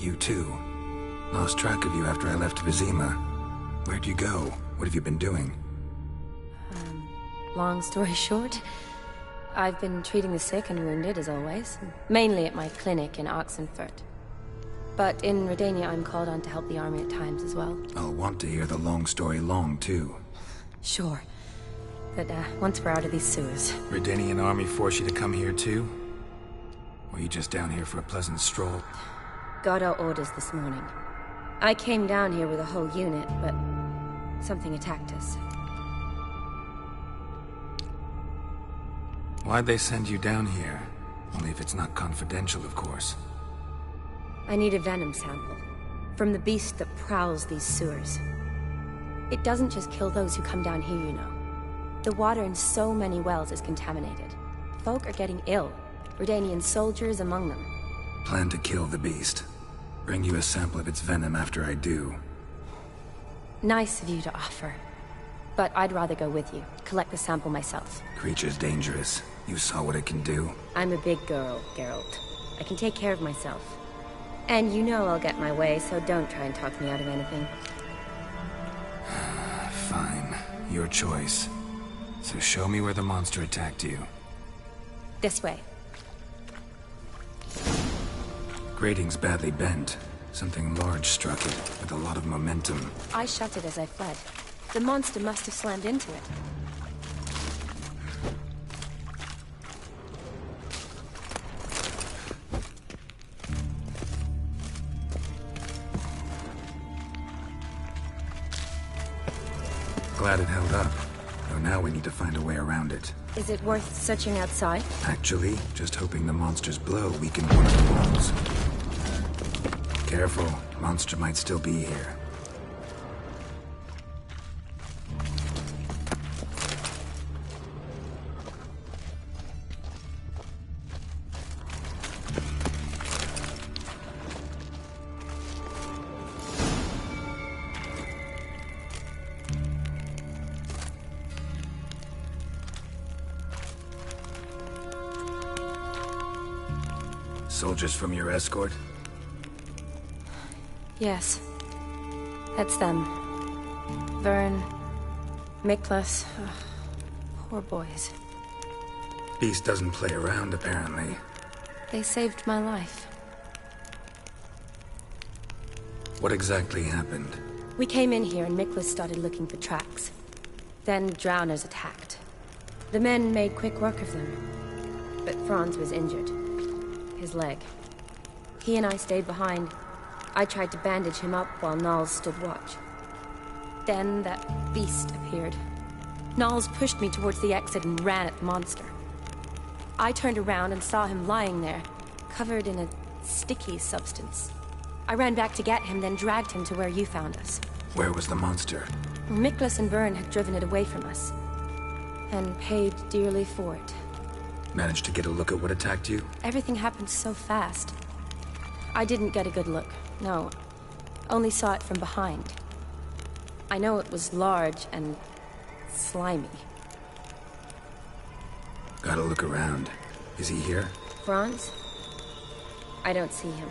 You too. Lost track of you after I left Vizima. Where'd you go? What have you been doing? Long story short, I've been treating the sick and wounded, as always. Mainly at my clinic in Oxenfurt. But in Redania, I'm called on to help the army at times as well. I'll want to hear the long story long, too. Sure. But once we're out of these sewers... Redanian army force you to come here, too? Or are you just down here for a pleasant stroll? Got our orders this morning. I came down here with a whole unit, but... something attacked us. Why'd they send you down here? Only if it's not confidential, of course. I need a venom sample. From the beast that prowls these sewers. It doesn't just kill those who come down here, you know. The water in so many wells is contaminated. Folk are getting ill. Redanian soldiers among them. Plan to kill the beast. Bring you a sample of its venom after I do. Nice of you to offer. But I'd rather go with you. Collect the sample myself. Creature's dangerous. You saw what it can do. I'm a big girl, Geralt. I can take care of myself. And you know I'll get my way, so don't try and talk me out of anything. Fine. Your choice. So show me where the monster attacked you. This way. Grating's badly bent. Something large struck it, with a lot of momentum. I shut it as I fled. The monster must have slammed into it. Glad it held up. Though now we need to find a way around it. Is it worth searching outside? Actually, just hoping the monster's blow weakened one of the walls. Careful, monster might still be here. Soldiers from your escort? Yes. That's them. Vern, Miklas. Poor boys. Beast doesn't play around, apparently. They saved my life. What exactly happened? We came in here and Miklas started looking for tracks. Then drowners attacked. The men made quick work of them. But Franz was injured. His leg. He and I stayed behind. I tried to bandage him up while Nals stood watch. Then that beast appeared. Nals pushed me towards the exit and ran at the monster. I turned around and saw him lying there, covered in a sticky substance. I ran back to get him, then dragged him to where you found us. Where was the monster? Miklas and Vern had driven it away from us. And paid dearly for it. Managed to get a look at what attacked you? Everything happened so fast. I didn't get a good look, no. Only saw it from behind. I know it was large and slimy. Gotta look around. Is he here? Franz? I don't see him.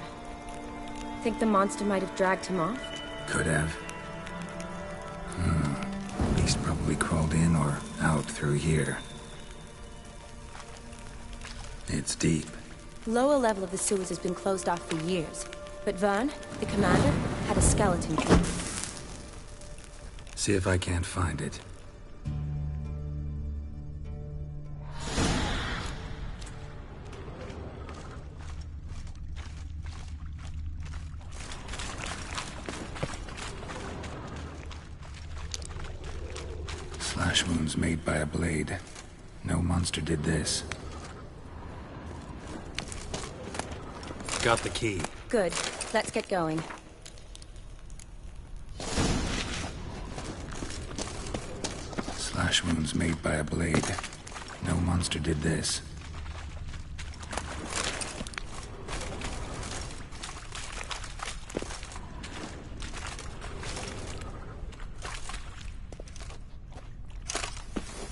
Think the monster might have dragged him off? Could have. Beast probably crawled in or out through here. It's deep. Lower level of the sewers has been closed off for years. But Vern, the commander, had a skeleton key. See if I can't find it. Slash wounds made by a blade. No monster did this. Got the key. Good. Let's get going. Slash wounds made by a blade. No monster did this.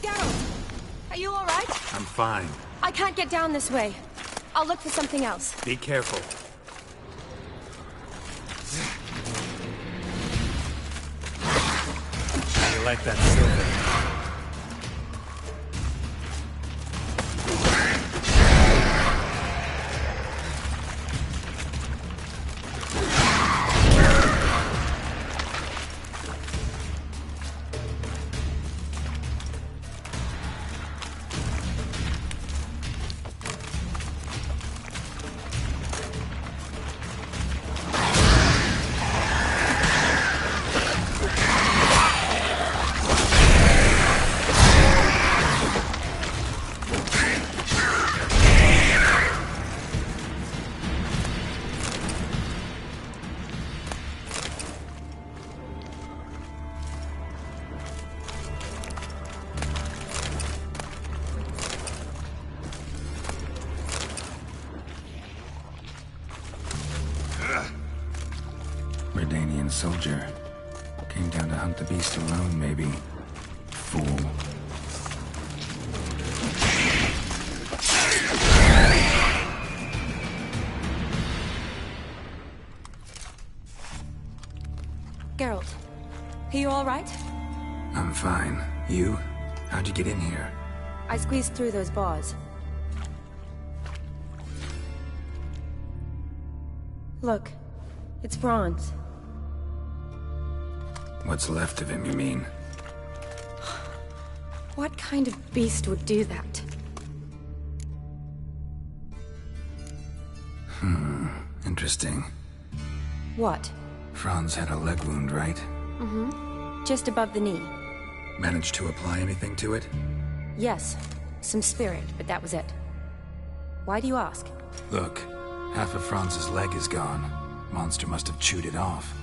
Geralt! Are you alright? I'm fine. I can't get down this way. I'll look for something else. Be careful. like that silver. Redanian soldier. Came down to hunt the beast alone, maybe. Fool. Geralt, are you all right? I'm fine. You? How'd you get in here? I squeezed through those bars. Look, it's Franz. What's left of him, you mean? What kind of beast would do that? Interesting. What? Franz had a leg wound, right? Mm-hmm. Just above the knee. Managed to apply anything to it? Yes. Some spirit, but that was it. Why do you ask? Look, half of Franz's leg is gone. Monster must have chewed it off.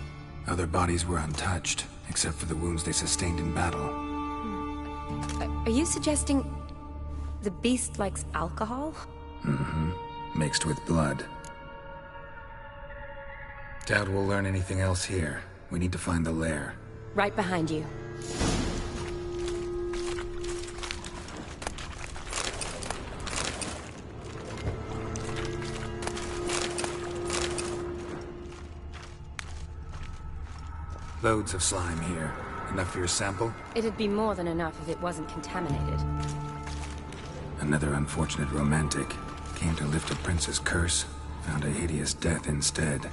Other bodies were untouched, except for the wounds they sustained in battle. Are you suggesting the beast likes alcohol? Mm-hmm. Mixed with blood. Doubt we'll learn anything else here. We need to find the lair. Right behind you. Loads of slime here. Enough for your sample? It'd be more than enough if it wasn't contaminated. Another unfortunate romantic. Came to lift a prince's curse, found a hideous death instead.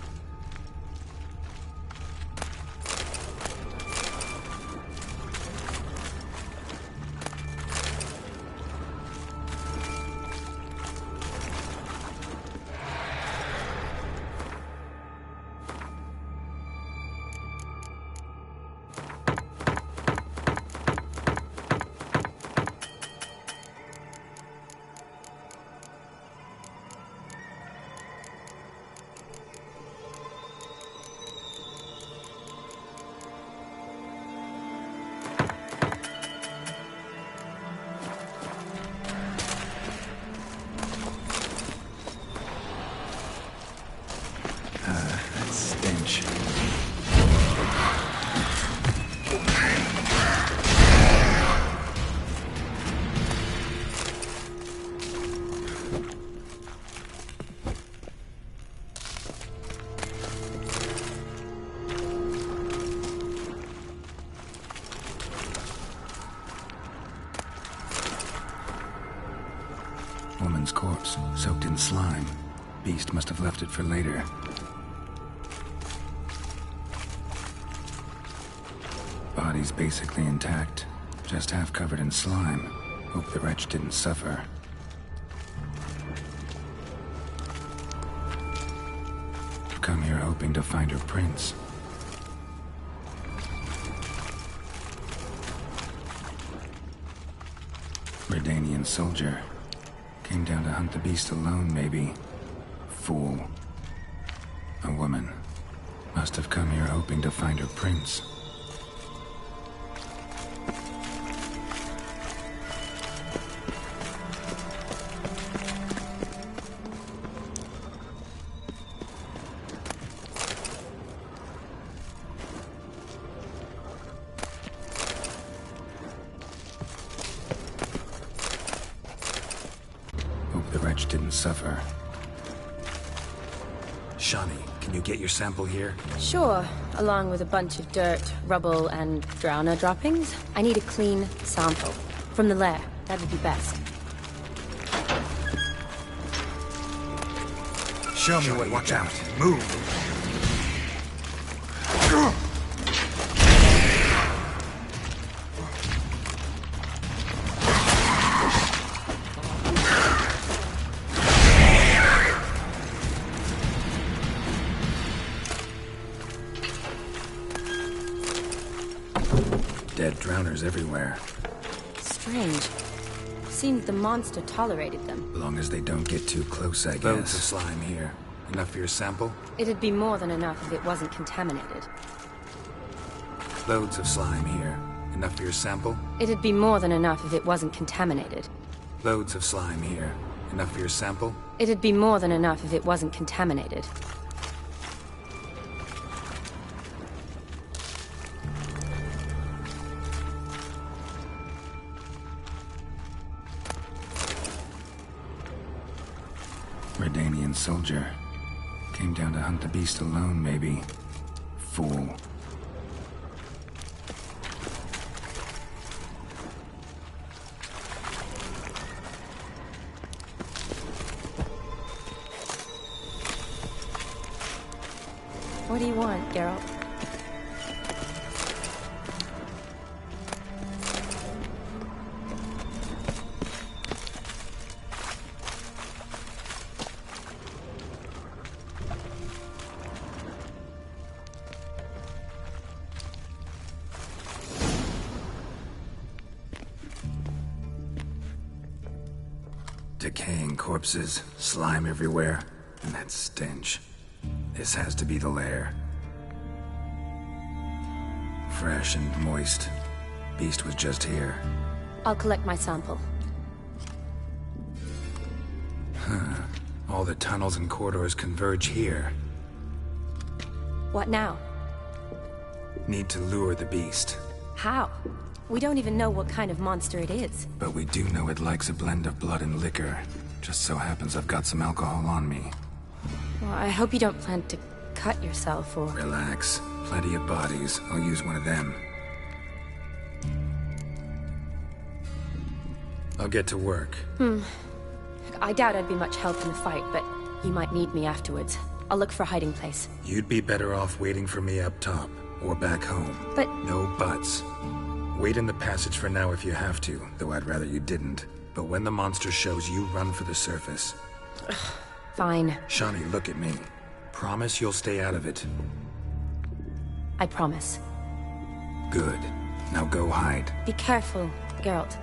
Stench. Woman's corpse, soaked in slime. Beast must have left it for later. Body's basically intact, just half covered in slime. Hope the wretch didn't suffer. Come here hoping to find her prince. Redanian soldier. Came down to hunt the beast alone, maybe. Fool. A woman. Must have come here hoping to find her prince. Hope the wretch didn't suffer. Shani, can you get your sample here? Sure, along with a bunch of dirt, rubble, and drowner droppings. I need a clean sample. From the lair, that would be best. Show me what. Watch out. Move. Dead drowners everywhere. Strange. Seems the monster tolerated them. As long as they don't get too close, I guess. Loads of slime here. Enough for your sample? It'd be more than enough if it wasn't contaminated. Loads of slime here. Enough for your sample? It'd be more than enough if it wasn't contaminated. Loads of slime here. Enough for your sample? It'd be more than enough if it wasn't contaminated. Redanian soldier. Came down to hunt the beast alone, maybe. Fool. What do you want, Geralt? Decaying corpses, slime everywhere, and that stench. This has to be the lair. Fresh and moist. Beast was just here. I'll collect my sample. All the tunnels and corridors converge here. What now? Need to lure the beast. How? We don't even know what kind of monster it is. But we do know it likes a blend of blood and liquor. Just so happens I've got some alcohol on me. Well, I hope you don't plan to cut yourself or... Relax. Plenty of bodies. I'll use one of them. I'll get to work. I doubt I'd be much help in the fight, but you might need me afterwards. I'll look for a hiding place. You'd be better off waiting for me up top. Or back home. But... No buts. Wait in the passage for now if you have to, though I'd rather you didn't. But when the monster shows, you run for the surface. Fine. Shani, look at me. Promise you'll stay out of it. I promise. Good. Now go hide. Be careful, Geralt.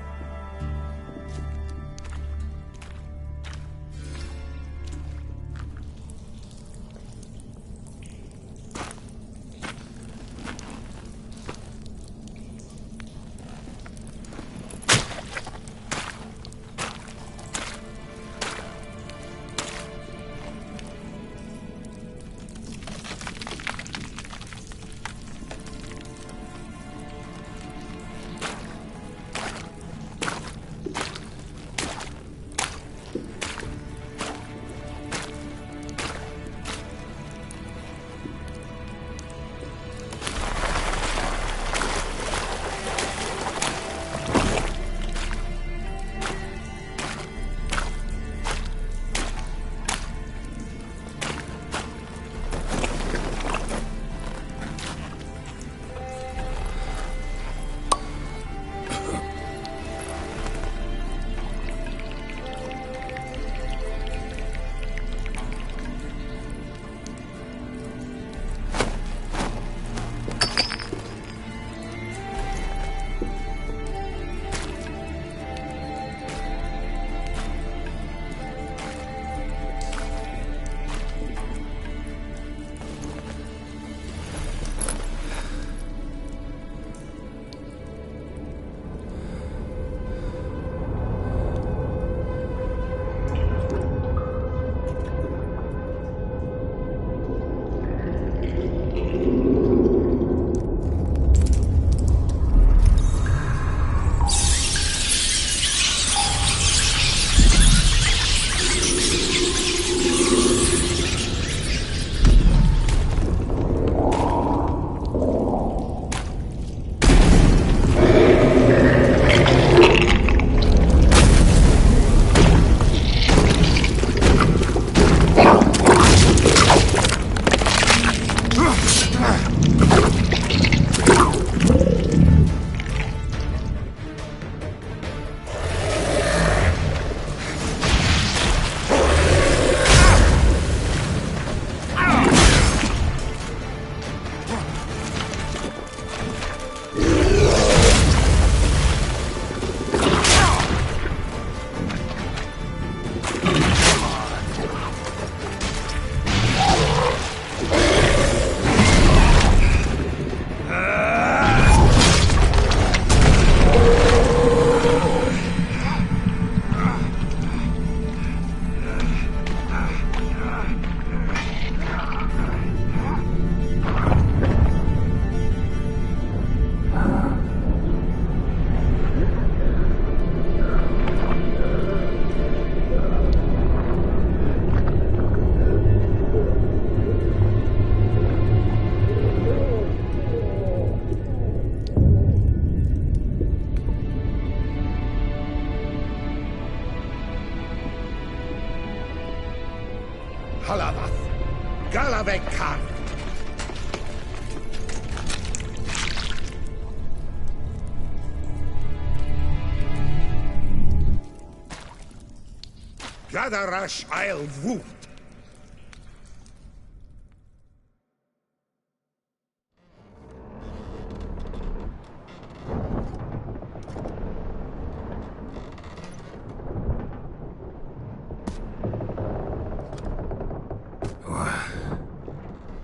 Gadarash I'll wound.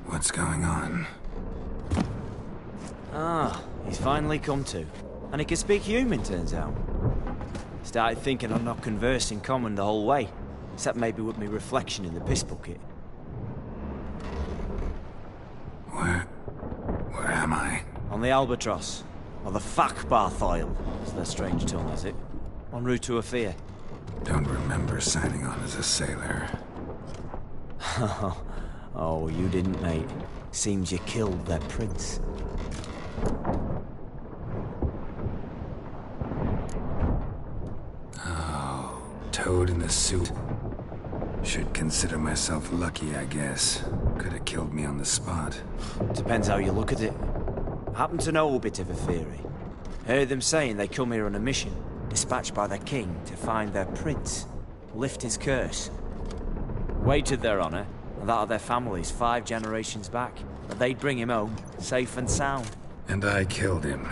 What's going on? Ah, he's finally come to. And he can speak human, turns out. Started thinking I'd not conversed in common the whole way, except maybe with me reflection in the piss bucket. Where am I? On the Albatross, or the Fakbarthoil, as their strange tongue has it. En route to Ophir. Don't remember signing on as a sailor. Oh, you didn't, mate. Seems you killed their prince. Oh, toad in the suit. Should consider myself lucky, I guess. Could have killed me on the spot. Depends how you look at it. Happen to know a bit of Ophir. Heard them saying they come here on a mission, dispatched by their king to find their prince, lift his curse. Wagered their honor, and that of their families 5 generations back, that they'd bring him home, safe and sound. And I killed him.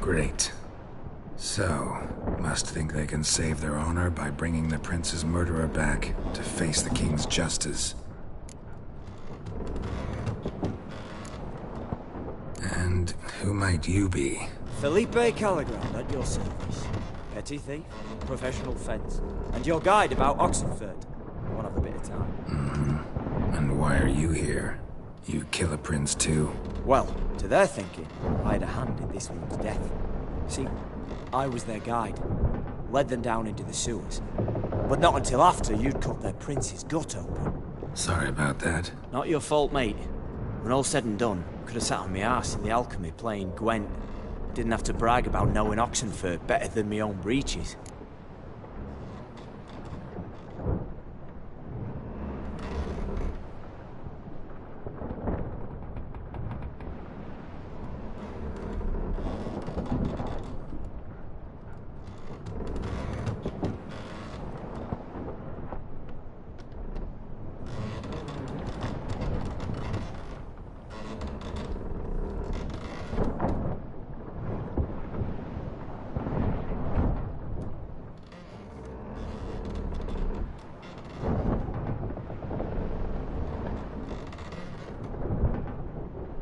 Great. So, must think they can save their honor by bringing the prince's murderer back to face the king's justice. And who might you be? Felipe Caligrand at your service. Petty thief, professional fence, and your guide about Oxenfurt. Won't have a bit of time. And why are you here? You kill a prince too? Well, to their thinking, I had a hand in this one's death. See, I was their guide. Led them down into the sewers. But not until after you'd cut their prince's gut open. Sorry about that. Not your fault, mate. When all said and done, could have sat on my arse in the alchemy playing Gwent. Didn't have to brag about knowing Oxenfurt better than my own breeches.